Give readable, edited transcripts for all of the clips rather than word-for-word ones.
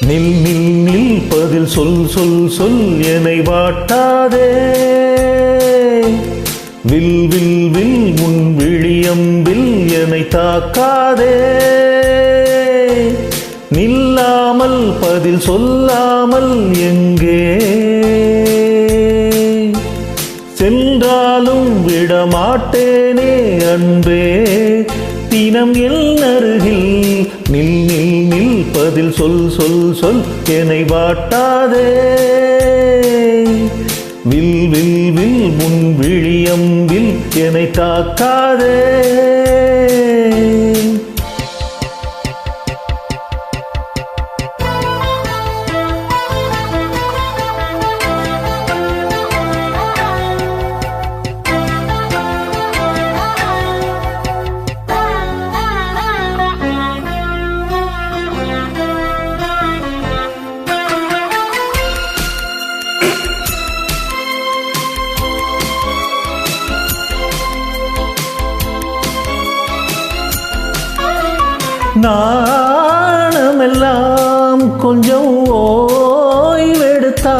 நில் நில் நில் பதில் சொல் சொல் சொல் என்னை வாட்டாதே. வில் வில் வில் உன் விழியம்பில் என்னை தாக்காதே. நில்லாமல் பதில் சொல்லாமல் எங்கே சென்றாலும் விடமாட்டேனே அன்பே. தினம் என் அருகில் நில் நில் நில் பதில் சொல் சொல் சொல் என்னை வாட்டாதே. வில் வில் வில் உன் விழியம்பில் என்னை தாக்காதே. நாணமெல்லாம் கொஞ்சம் ஓய்வெடுத்தால்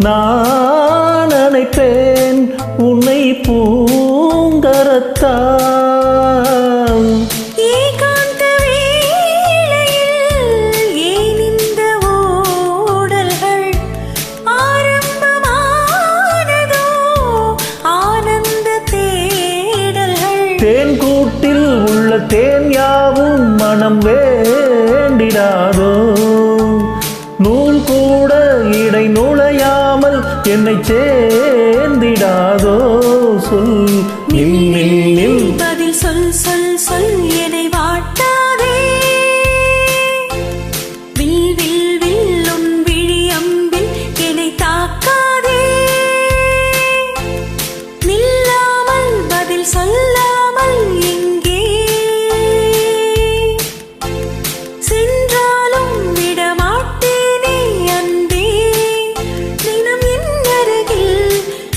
நான் நினைப்பேன் உன்னை பூங்கரத்தால். ஏகாந்த வேளையில் ஏன் இந்த ஓடல்கள் ஆரம்பமானதோ ஆனந்த தேடல்கள். தேன் கூட்டில் உள்ள தேன் யாவும் மனம் வேண்டிடாதோ. நூல் கூட இடை நுழையாமல் என்னை சேர்ந்திடாதோ. சொல் நில் நில் நில் பதில் சொல் சொல் சொல் என்னை வாட்டாதே. வில் வில் வில் உன் விழியம்பில் என்னை தாக்காதே. நில்லாமல் பதில் சொல்லாமல் எங்கே சென்றாலும் விடமாட்டேனே அன்பே. தினம் என் அருகில்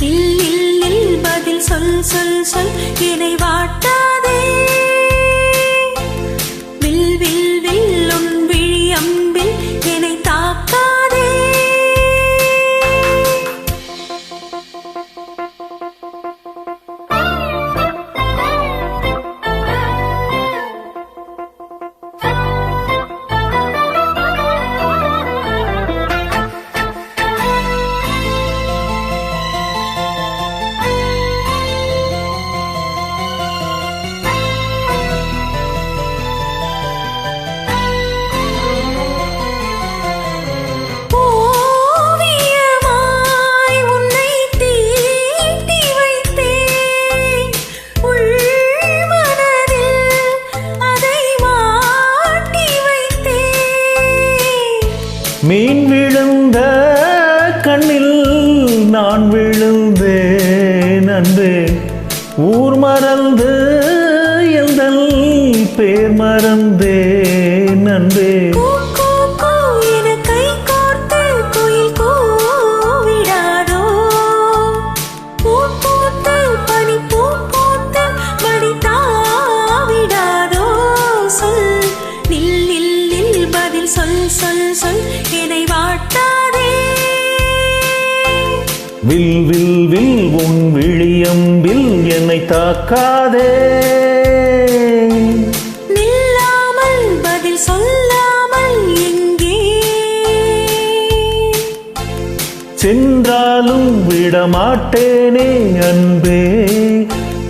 நில் நில் நில் பதில் சொல் சொல் சொல் என்னை வாட்டாதே. வில் வில் வில் உன் விழியம்பில் என்னை தாக்காதே. மீன் விழுந்த கண்ணில் நான் விழுந்தேன் அன்பே. ஊர் மறந்து எந்தன் பேர் மறந்தேன் அன்பே. சொல் சொல் சொல் என்னை வாட்டாதே. வில் வில் வில் உன் விழியம்பில் என்னை தாக்காதே. நில்லாமல் பதில் சொல்லாமல் எங்கே சென்றாலும் விடமாட்டேனே அன்பே.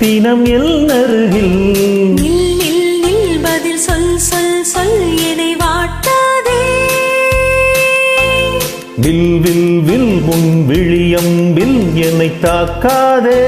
தினம் என் அருகில் நில் நில் நில் பதில் சொல் சொல் சொல் என்னை வாட்டாதே. வில் வில் வில் உன் விழியம்பில் என்னை தாக்காதே.